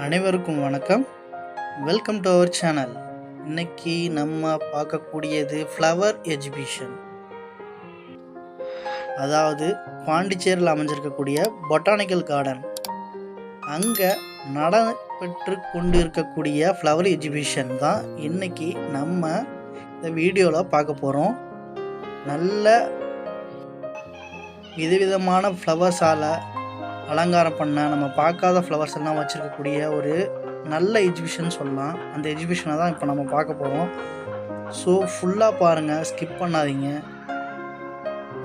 அனைவருக்கும் வணக்கம். Welcome to our channel. இன்னைக்கு நம்ம பார்க்கக்கூடியது ஃப்ளவர் எக்ஸிபிஷன். அதாவது பாண்டிச்சேரியில் அமைஞ்சிருக்கக்கூடிய பொட்டானிக்கல் கார்டன். அங்கே நடைபெற்று கொண்டு இருக்கக்கூடிய ஃப்ளவர் எக்ஸிபிஷன் தான் இன்னைக்கு நம்ம இந்த வீடியோவில் பார்க்க போகிறோம். நல்ல விதவிதமான ஃப்ளவர்ஸால் அலங்காரம் பண்ண நம்ம பார்க்காத ஃப்ளவர்ஸ் எல்லாம் வச்சுருக்கக்கூடிய ஒரு நல்ல எக்ஸிபிஷன் சொல்லலாம். அந்த எக்ஸிபிஷனை தான் இப்போ நம்ம பார்க்க போகிறோம். ஸோ ஃபுல்லாக பாருங்கள், ஸ்கிப் பண்ணாதீங்க.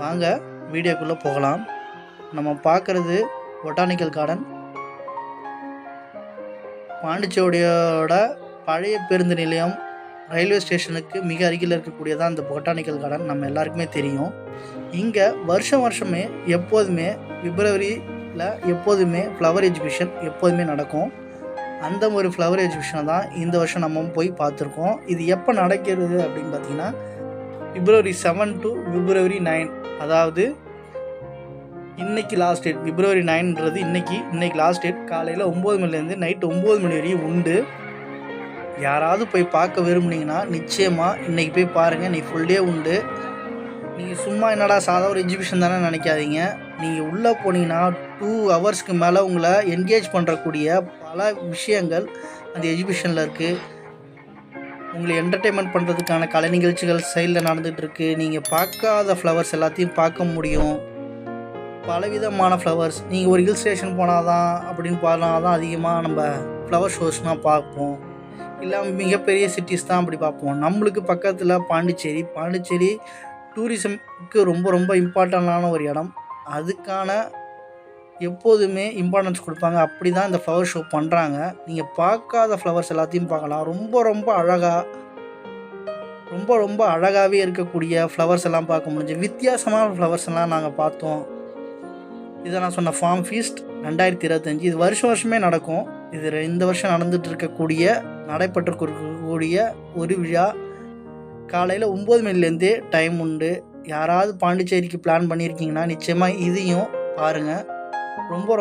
வாங்க வீடியோக்குள்ளே போகலாம். நம்ம பார்க்குறது பொட்டானிக்கல் கார்டன். பாண்டிச்சேரியோட பழைய பேருந்து நிலையம் ரயில்வே ஸ்டேஷனுக்கு மிக அருகில் இருக்கக்கூடியதான் இந்த பொட்டானிக்கல் கார்டன். நம்ம எல்லாருக்குமே தெரியும். இங்கே வருஷமே எப்போதுமே பிப்ரவரியில் எப்போதுமே ஃப்ளவர் எக்ஸிபிஷன் எப்போதுமே நடக்கும். அந்த ஒரு ஃப்ளவர் எக்ஸிபிஷனை தான் இந்த வருஷம் நம்ம போய் பார்த்துருக்கோம். இது எப்போ நடக்கிறது அப்படின்னு பார்த்தீங்கன்னா February 7 to February 9. அதாவது இன்றைக்கி லாஸ்ட் டேட். February 9ன்றது இன்றைக்கி லாஸ்ட் டேட். காலையில் 9 மணிலேருந்து நைட்டு 9 மணி வரையும் உண்டு. யாராவது போய் பார்க்க விரும்புனீங்கன்னா நிச்சயமாக இன்றைக்கி போய் பாருங்கள். இன்றைக்கி ஃபுல் டே உண்டு. நீங்கள் சும்மா என்னடா சாதாரண ஒரு எக்ஸிபிஷன் தானே நினைக்காதீங்க. நீங்கள் உள்ளே போனீங்கன்னா 2 ஹவர்ஸ்க்கு மேலே உங்களை என்கேஜ் பண்ணுறக்கூடிய பல விஷயங்கள் அந்த எக்ஸிபிஷனில் இருக்குது. உங்களை என்டர்டெயின்மெண்ட் பண்ணுறதுக்கான கலை நிகழ்ச்சிகள் சைடில் நடந்துகிட்ருக்கு. நீங்கள் பார்க்காத ஃப்ளவர்ஸ் எல்லாத்தையும் பார்க்க முடியும். பலவிதமான ஃப்ளவர்ஸ். நீங்கள் ஒரு ஹில் ஸ்டேஷன் போனால் தான் அப்படின்னு போனால் தான் அதிகமாக நம்ம ஃப்ளவர் ஷோஸ்னால் பார்ப்போம். இல்லை மிகப்பெரிய சிட்டிஸ் தான் அப்படி பார்ப்போம். நம்மளுக்கு பக்கத்தில் பாண்டிச்சேரி டூரிசம்க்கு ரொம்ப இம்பார்ட்டண்டான ஒரு இடம். அதுக்கான எப்போதுமே இம்பார்ட்டன்ஸ் கொடுப்பாங்க. அப்படி தான் இந்த ஃப்ளவர் ஷோ பண்ணுறாங்க. நீங்கள் பார்க்காத ஃப்ளவர்ஸ் எல்லாத்தையும் பார்க்கலாம். ரொம்ப அழகாகவே இருக்கக்கூடிய ஃப்ளவர்ஸ் எல்லாம் பார்க்க முடிஞ்சு. வித்தியாசமான ஃப்ளவர்ஸ் எல்லாம் நாங்கள் பார்த்தோம். இதை நான் சொன்ன ஃபார்ம் ஃபீஸ்ட் 2025. இது வருஷமே நடக்கும். இது இந்த வருஷம் நடைபெற்றிருக்கக்கூடிய ஒரு விழா. காலையில் 9 மணிலேருந்தே டைம் உண்டு. யாராவது பாண்டிச்சேரிக்கு பிளான் பண்ணியிருக்கீங்கன்னா நிச்சயமாக இதையும் பாருங்கள்.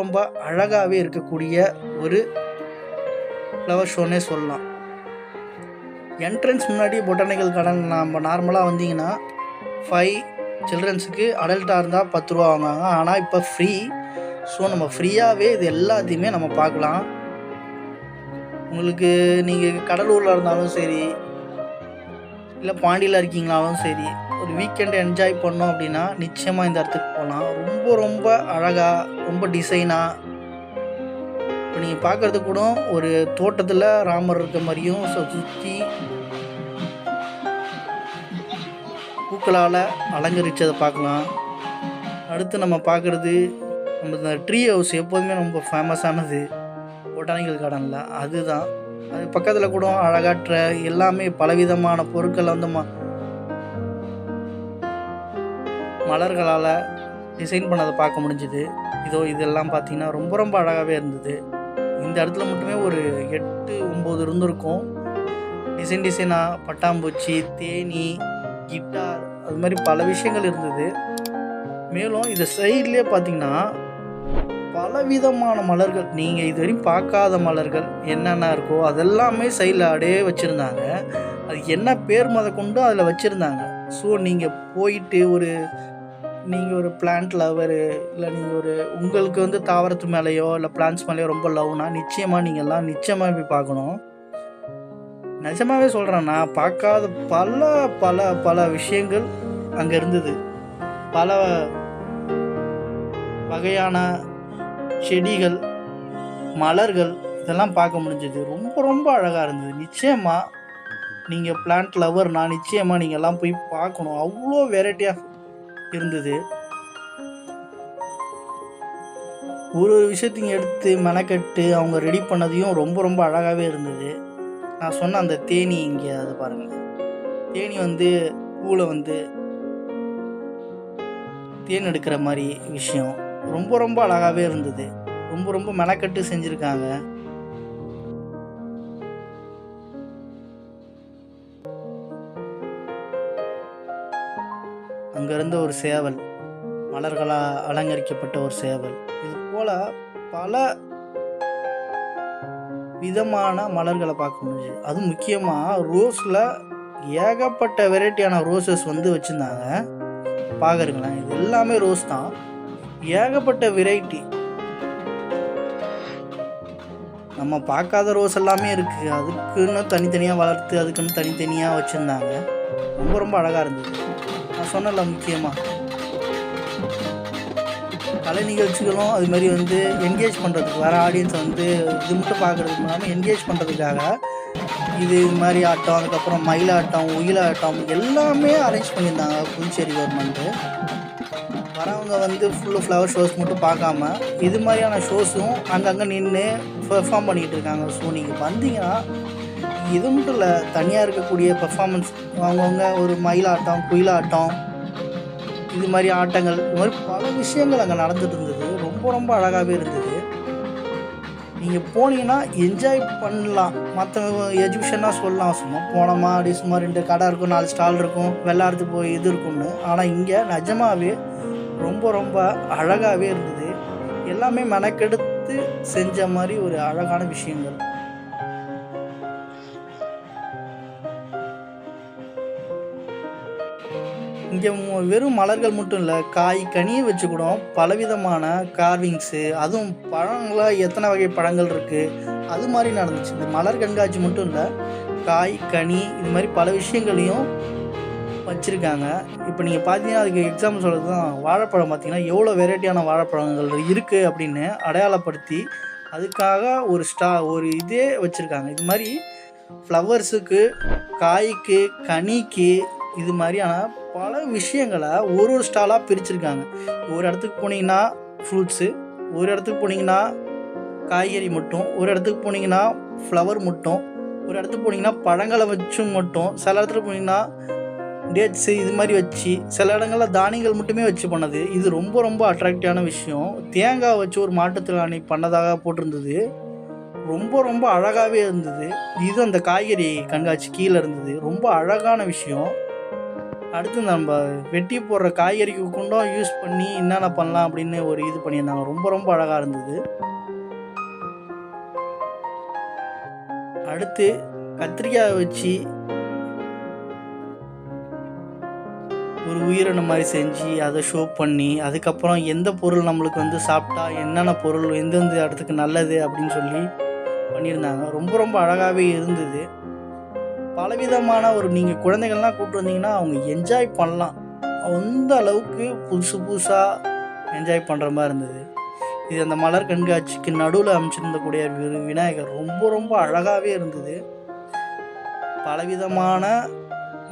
ரொம்ப அழகாகவே இருக்கக்கூடிய ஒரு ஃப்ளவர் ஷோன்னே சொல்லலாம். என்ட்ரன்ஸ் முன்னாடி பொட்டானிக்கல் கார்டன் நம்ம நார்மலாக வந்தீங்கன்னா 5 சில்ட்ரன்ஸுக்கு, அடல்ட்டாக இருந்தால் 10 ரூபா வாங்குவாங்க. ஆனால் இப்போ ஃப்ரீ. ஸோ நம்ம ஃப்ரீயாகவே இது எல்லாத்தையுமே நம்ம பார்க்கலாம். உங்களுக்கு நீங்கள் கடலூரில் இருந்தாலும் சரி, இல்லை பாண்டியில் இருக்கீங்களாலும் சரி, ஒரு வீக்கெண்ட் என்ஜாய் பண்ணோம் அப்படின்னா நிச்சயமாக இந்த இடத்துக்கு போகலாம். ரொம்ப அழகாக, ரொம்ப டிசைனாக. இப்போ நீங்கள் பார்க்குறது கூட ஒரு தோட்டத்தில் ராமர் இருக்க மாதிரியும் சுற்றி பூக்களால் அலங்கரித்ததை பார்க்கலாம். அடுத்து நம்ம பார்க்குறது நம்ம இந்த ட்ரீ ஹவுஸ். எப்போதுமே ரொம்ப ஃபேமஸானது பொட்டானிக்கல் கார்டனில் அதுதான். அது பக்கத்தில் கூட அழகாற்ற எல்லாமே பலவிதமான பொருட்கள் வந்து மலர்களால் டிசைன் பண்ணதை பார்க்க முடிஞ்சுது. இதெல்லாம் பார்த்திங்கன்னா ரொம்ப அழகாகவே இருந்தது. இந்த இடத்துல மட்டுமே ஒரு 8-9 இருந்திருக்கும். டிசைனாக பட்டாம்பூச்சி, தேனி, கிட்டார், அது மாதிரி பல விஷயங்கள் இருந்தது. மேலும் இந்த சைட்லேயே பார்த்திங்கன்னா பலவிதமான மலர்கள், நீங்கள் இதுவரையும் பார்க்காத மலர்கள் என்னென்ன இருக்கோ அதெல்லாமே சைடில் அப்படியே வச்சுருந்தாங்க. அது என்ன பேர் கொண்டு அதில் வச்சுருந்தாங்க. ஸோ நீங்கள் போயிட்டு நீங்கள் ஒரு பிளான்ட் லவரு, இல்லை நீங்கள் உங்களுக்கு வந்து தாவரத்து மேலேயோ இல்லை பிளான்ட்ஸ் மேலேயோ ரொம்ப லவ்னா நிச்சயமாக போய் பார்க்கணும். நிஜமாகவே சொல்கிறேன், நான் பார்க்காத பல விஷயங்கள் அங்கே இருந்தது. பல வகையான செடிகள், மலர்கள், இதெல்லாம் பார்க்க முடிஞ்சது. ரொம்ப அழகாக இருந்தது. நிச்சயமாக நீங்கள் பிளான்ட் லவர்னா நிச்சயமாக நீங்கள் எல்லாம் போய் பார்க்கணும். அவ்வளோ வெரைட்டியாக இருந்தது. ஒரு விஷயத்தையும் எடுத்து மெனக்கட்டு அவங்க ரெடி பண்ணதையும் ரொம்ப அழகாகவே இருந்தது. நான் சொன்ன அந்த தேனி, இங்கே அதை பாருங்கள். தேனி வந்து பூவில் வந்து தேன் எடுக்கிற மாதிரி விஷயம் ரொம்ப அழகாகவே இருந்தது. ரொம்ப மெனக்கட்டு செஞ்சுருக்காங்க. அங்கேருந்த ஒரு சேவல், மலர்களால் அலங்கரிக்கப்பட்ட ஒரு சேவல். இது போல் பல விதமான மலர்களை பார்க்க முடிஞ்சுது. அதுவும் முக்கியமாக ரோஸில் ஏகப்பட்ட வெரைட்டியான ரோசஸ் வந்து வச்சுருந்தாங்க. பார்க்குறீங்களேன், இது எல்லாமே ரோஸ் தான், ஏகப்பட்ட வெரைட்டி. நம்ம பார்க்காத ரோஸ் எல்லாமே இருக்குது. அதுக்குன்னு தனித்தனியாக வளர்த்து அதுக்குன்னு தனித்தனியாக வச்சுருந்தாங்க. ரொம்ப ரொம்ப அழகாக இருந்தது. நான் சொன்னல, முக்கியமாக கலை நிகழ்ச்சிகளும் அதுமாரி வந்து என்கேஜ் பண்ணுறதுக்கு, வேறு ஆடியன்ஸை வந்து இது மட்டும் பார்க்குறதுக்கு இல்லாமல் என்கேஜ் பண்ணுறதுக்காக இது மாதிரி ஆட்டம், அதுக்கப்புறம் மயிலாட்டம், ஒயிலாட்டம் எல்லாமே அரேஞ்ச் பண்ணியிருந்தாங்க புதுச்சேரி கவர்மெண்ட்டு. வரவங்க வந்து ஃபுல்லு ஃப்ளவர் ஷோஸ் மட்டும் பார்க்காம இது மாதிரியான ஷோஸும் அங்கங்கே நின்று பெர்ஃபார்ம் பண்ணிக்கிட்டு இருக்காங்க. ஸோ நீங்கள் வந்தீங்கன்னா இது மட்டும் இல்லை, தனியாக இருக்கக்கூடிய பெர்ஃபார்மன்ஸ் அவங்கவுங்க ஒரு மயிலாட்டம், குயிலாட்டம், இது மாதிரி ஆட்டங்கள், இது மாதிரி பல விஷயங்கள் அங்கே நடந்துட்டு இருந்தது. ரொம்ப ரொம்ப அழகாகவே இருந்தது. நீங்கள் போனீங்கன்னா என்ஜாய் பண்ணலாம். மற்ற எஜிபிஷனாக சொல்லலாம், சும்மா போனோமா அப்படி சும்மா 2 கடை இருக்கும், 4 ஸ்டால் இருக்கும், விளாட்றதுக்கு போய் இது இருக்கும்னு. ஆனால் இங்கே நிஜமாகவே ரொம்ப ரொம்ப அழகாகவே இருந்தது. எல்லாமே மெனக்கெடுத்து செஞ்ச மாதிரி ஒரு அழகான விஷயங்கள். இங்கே வெறும் மலர்கள் மட்டும் இல்லை, காய் கனியை வச்சு கூட பலவிதமான கார்விங்ஸு, அதுவும் பழங்களாக எத்தனை வகை பழங்கள் இருக்குது அது மாதிரி நடந்துச்சு. இந்த மலர் கண்காட்சி மட்டும் இல்லை, காய் கனி இது மாதிரி பல விஷயங்களையும் வச்சுருக்காங்க. இப்போ நீங்கள் பார்த்தீங்கன்னா அதுக்கு எக்ஸாம்பிள் சொல்கிறது தான் வாழைப்பழம். பார்த்தீங்கன்னா எவ்வளோ வெரைட்டியான வாழைப்பழங்கள் இருக்குது அப்படின்னு அடையாளப்படுத்தி அதுக்காக ஒரு இதே வச்சுருக்காங்க. இது மாதிரி ஃப்ளவர்ஸுக்கு, காய்க்கு, கனிக்கு, இது மாதிரியான பல விஷயங்களை ஒரு ஸ்டாலாக பிரிச்சுருக்காங்க. ஒரு இடத்துக்கு போனீங்கன்னா ஃப்ரூட்ஸு, ஒரு இடத்துக்கு போனீங்கன்னா காய்கறி மட்டும், ஒரு இடத்துக்கு போனீங்கன்னா ஃப்ளவர் மட்டும், ஒரு இடத்துக்கு போனீங்கன்னா பழங்களை வச்சும் மட்டும், சில இடத்துல போனீங்கன்னா டேட்ஸு இது மாதிரி வச்சு, சில இடங்களில் தானியங்கள் மட்டுமே வச்சு பண்ணது. இது ரொம்ப ரொம்ப அட்ராக்டிவான விஷயம். தேங்காய் வச்சு ஒரு மாட்டுத்திறனாளி பண்ணதாக போட்டிருந்தது. ரொம்ப ரொம்ப அழகாகவே இருந்தது. இது அந்த காய்கறி கண்காட்சி கீழே இருந்தது. ரொம்ப அழகான விஷயம். அடுத்து நம்ம வெட்டி போடுற காய்கறிக்கு கொண்டும் யூஸ் பண்ணி என்னென்ன பண்ணலாம் அப்படின்னு ஒரு இது பண்ணியிருந்தாங்க. ரொம்ப ரொம்ப அழகாக இருந்தது. அடுத்து கத்திரிக்காய் வச்சு ஒரு உயிரினம் மாதிரி செஞ்சு அதை ஷோ பண்ணி, அதுக்கப்புறம் எந்த பொருள் நம்மளுக்கு வந்து சாப்பிட்டா என்னென்ன பொருள் எந்தெந்த இடத்துக்கு நல்லது அப்படின்னு சொல்லி பண்ணியிருந்தாங்க. ரொம்ப ரொம்ப அழகாகவே இருந்தது. பலவிதமான நீங்கள் குழந்தைகள்லாம் கூப்பிட்டு வந்தீங்கன்னா அவங்க என்ஜாய் பண்ணலாம். அந்த அளவுக்கு புதுசு புதுசாக என்ஜாய் பண்ணுற மாதிரி இருந்தது. இது அந்த மலர் கண்காட்சிக்கு நடுவில் அமைச்சிருந்தக்கூடிய விநாயகர் ரொம்ப ரொம்ப அழகாகவே இருந்தது. பலவிதமான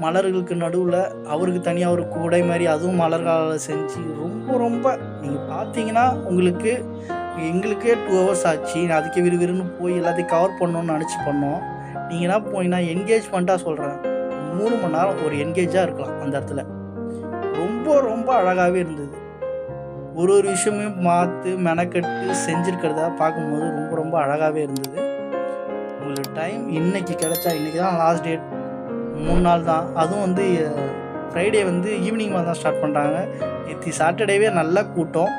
மலர்களுக்கு நடுவில் அவருக்கு தனியாக ஒரு கூடை மாதிரி அதுவும் மலர்களால் செஞ்சு ரொம்ப ரொம்ப நீங்கள் பார்த்தீங்கன்னா எங்களுக்கே 2 hours ஆச்சு. நான் அதுக்கே விறுவிறுன்னு போய் எல்லாத்தையும் கவர் பண்ணணுன்னு நினச்சி பண்ணோம். நீங்கள் என்ன போனீங்கன்னா என்கேஜ்மெண்ட்டாக சொல்கிறேன், 3 மணி நேரம் ஒரு என்கேஜாக இருக்கலாம் அந்த இடத்துல. ரொம்ப ரொம்ப அழகாகவே இருந்தது. ஒரு விஷயமும் பார்த்து மெனக்கெட்டு செஞ்சுருக்கிறத பார்க்கும்போது ரொம்ப ரொம்ப அழகாகவே இருந்தது. உங்களுக்கு டைம் இன்றைக்கி கிடச்சா, இன்றைக்கி தான் லாஸ்ட் டேட், 3 நாள் தான். அதுவும் வந்து ஃப்ரைடே வந்து ஈவினிங் மாதிரி தான் ஸ்டார்ட் பண்ணுறாங்க. நேற்று சாட்டர்டேவே நல்ல கூட்டம்.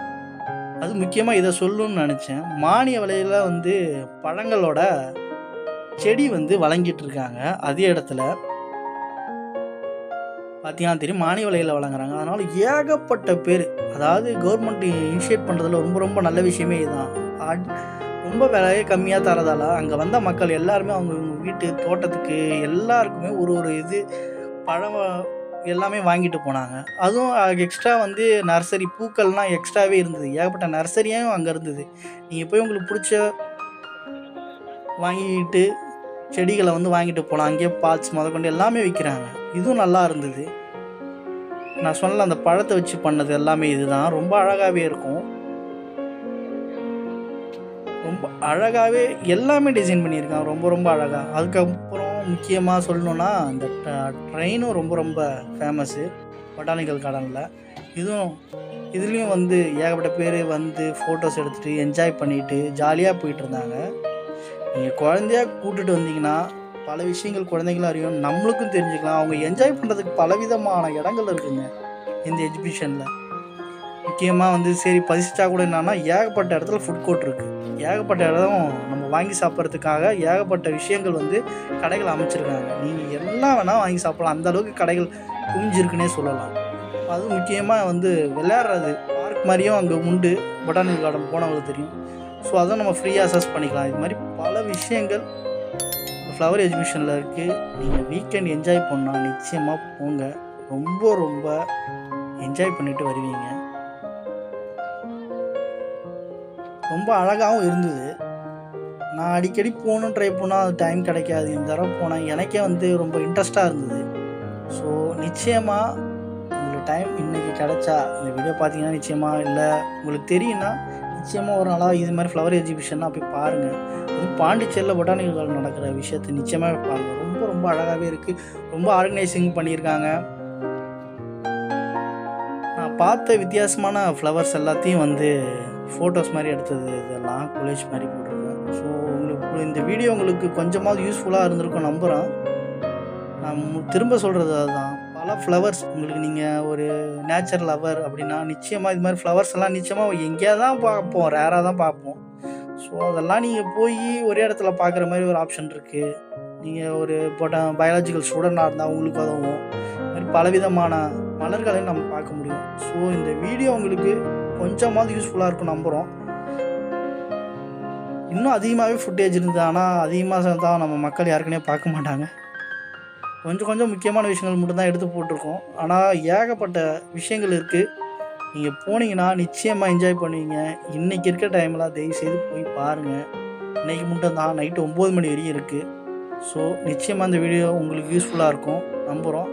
அது முக்கியமாக இதை சொல்லணும்னு நினச்சேன். மானிய விலையில் வந்து பழங்களோட செடி வந்து வழங்கிட்டு இருக்காங்க. அதே இடத்துல பார்த்தீங்கன்னா தெரியும், மானிய விலையில் வழங்குறாங்க. அதனால் ஏகப்பட்ட பேர், அதாவது கவர்மெண்ட் இனிஷியேட் பண்ணுறதுல ரொம்ப ரொம்ப நல்ல விஷயமே இதுதான். ரொம்ப விலையே கம்மியாக தரதால் அங்கே வந்த மக்கள் எல்லாருமே அவங்க வீட்டு தோட்டத்துக்கு எல்லாருக்குமே ஒரு இது பழம் எல்லாமே வாங்கிட்டு போனாங்க. அதுவும் எக்ஸ்ட்ரா வந்து நர்சரி பூக்கள்லாம் எக்ஸ்ட்ராவே இருந்தது. ஏகப்பட்ட நர்சரியும் அங்கே இருந்தது. நீங்கள் போய் உங்களுக்கு பிடிச்ச வாங்கிட்டு செடிகளை வந்து வாங்கிட்டு போகலாம். அங்கேயே பால்ஸ் முதற்கொண்டு எல்லாமே விற்கிறாங்க. இதுவும் நல்லா இருந்தது. நான் சொன்னல அந்த பழத்தை வச்சு பண்ணது எல்லாமே இதுதான். ரொம்ப அழகாகவே இருக்கும். ரொம்ப அழகாகவே எல்லாமே டிசைன் பண்ணியிருக்காங்க. ரொம்ப ரொம்ப அழகாக. அதுக்கப்புறம் முக்கியமாக சொல்லணுன்னா அந்த ட்ரெயினும் ரொம்ப ரொம்ப ஃபேமஸ்ஸு பொட்டானிக்கல் கார்டனில். இதுலேயும் வந்து ஏகப்பட்ட பேர் வந்து ஃபோட்டோஸ் எடுத்துகிட்டு என்ஜாய் பண்ணிவிட்டு ஜாலியாக போயிட்டு இருந்தாங்க. நீங்கள் குழந்தையா கூப்பிட்டுட்டு வந்தீங்கன்னா பல விஷயங்கள் குழந்தைங்களும் அறியும், நம்மளுக்கும் தெரிஞ்சுக்கலாம். அவங்க என்ஜாய் பண்ணுறதுக்கு பலவிதமான இடங்கள் இருக்குங்க இந்த எக்ஸிபிஷனில். முக்கியமாக வந்து சரி பசிச்சா கூட என்னன்னா ஏகப்பட்ட இடத்துல ஃபுட் கோர்ட் இருக்குது. ஏகப்பட்ட இடம் நம்ம வாங்கி சாப்பிட்றதுக்காக ஏகப்பட்ட விஷயங்கள் வந்து கடைகள் அமைச்சிருக்காங்க. நீங்கள் எல்லாம் வேணால் வாங்கி சாப்பிட்லாம். அந்தளவுக்கு கடைகள் குவிஞ்சிருக்குன்னே சொல்லலாம். அதுவும் முக்கியமாக வந்து விளையாடுறது பார்க் மாதிரியும் அங்கே உண்டு. பொட்டானிக்கல் கார்டன் போனவங்களுக்கு தெரியும். ஸோ அதை நம்ம ஃப்ரீயாக அசஸ் பண்ணிக்கலாம். இது மாதிரி பல விஷயங்கள் ஃப்ளவர் எஜிபிஷனில் இருக்குது. நீங்கள் வீக்கெண்ட் என்ஜாய் பண்ணால் நிச்சயமாக போங்க. ரொம்ப ரொம்ப என்ஜாய் பண்ணிட்டு வருவீங்க. ரொம்ப அழகாகவும் இருந்தது. நான் அடிக்கடி போகணுன்னு ட்ரை பண்ணால் அது டைம் கிடைக்காது. இந்த தடவை போனால் எனக்கே வந்து ரொம்ப இன்ட்ரெஸ்ட்டாக இருந்தது. ஸோ நிச்சயமாக உங்களுக்கு டைம் இன்றைக்கி கிடைச்சா இந்த வீடியோ பார்த்தீங்கன்னா நிச்சயமாக இல்லை உங்களுக்கு தெரியும்னா நிச்சயமாக ஒரு நாளாக இது மாதிரி ஃப்ளவர் எக்ஸிபிஷன்னா போய் பாருங்கள். அதுவும் பாண்டிச்சேரியில் பொட்டானிக்கல் கார்டன் நடக்கிற விஷயத்தை நிச்சயமாக பாருங்கள். ரொம்ப ரொம்ப அழகாகவே இருக்குது. ரொம்ப ஆர்கனைசிங் பண்ணியிருக்காங்க. நான் பார்த்த வித்தியாசமான ஃப்ளவர்ஸ் எல்லாத்தையும் வந்து ஃபோட்டோஸ் மாதிரி எடுத்தது இதெல்லாம் கொலேஜ் மாதிரி போட்டிருக்கேன். ஸோ உங்களுக்கு இந்த வீடியோ உங்களுக்கு கொஞ்சமாவது யூஸ்ஃபுல்லாக இருந்திருக்கும் நம்புகிறேன். நான் திரும்ப சொல்கிறது அதுதான். பல ஃப்ளவர்ஸ் உங்களுக்கு நீங்கள் ஒரு நேச்சர் லவர் அப்படின்னா நிச்சயமாக இது மாதிரி ஃப்ளவர்ஸ் எல்லாம் நிச்சயமாக எங்கேயா தான் பார்ப்போம், ரேராக தான் பார்ப்போம். ஸோ அதெல்லாம் நீங்கள் போய் ஒரே இடத்துல பார்க்குற மாதிரி ஒரு ஆப்ஷன் இருக்குது. நீங்கள் ஒரு பயாலஜிக்கல் ஸ்டூடெண்டாக இருந்தால் உங்களுக்கு உதவும். இது மாதிரி பலவிதமான மலர்களையும் நம்ம பார்க்க முடியும். ஸோ இந்த வீடியோ உங்களுக்கு கொஞ்சமாவது யூஸ்ஃபுல்லாக இருக்கும் நம்புகிறோம். இன்னும் அதிகமாகவே ஃபுட்டேஜ் இருந்தது. ஆனால் அதிகமாக தான் நம்ம மக்கள் யாருக்குனே பார்க்க மாட்டாங்க. கொஞ்சம் முக்கியமான விஷயங்கள் மட்டும்தான் எடுத்து போட்டிருக்கோம். ஆனால் ஏகப்பட்ட விஷயங்கள் இருக்குது. நீங்கள் போனீங்கன்னா நிச்சயமாக என்ஜாய் பண்ணுவீங்க. இன்றைக்கி இருக்க டைமில் தயவுசெய்து போய் பாருங்கள். இன்றைக்கி மட்டும்தான் நைட்டு 9 மணி வரையும் இருக்குது. ஸோ நிச்சயமாக இந்த வீடியோ உங்களுக்கு யூஸ்ஃபுல்லாக இருக்கும் நம்புகிறோம்.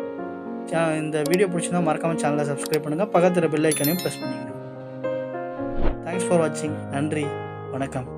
இந்த வீடியோ பிடிச்சிருந்தா மறக்காமல் சேனலை சப்ஸ்கிரைப் பண்ணுங்கள். பக்கத்தில் பெல் ஐக்கானையும் ப்ரெஸ் பண்ணிக்கணும். தேங்க்ஸ் ஃபார் வாட்சிங். நன்றி, வணக்கம்.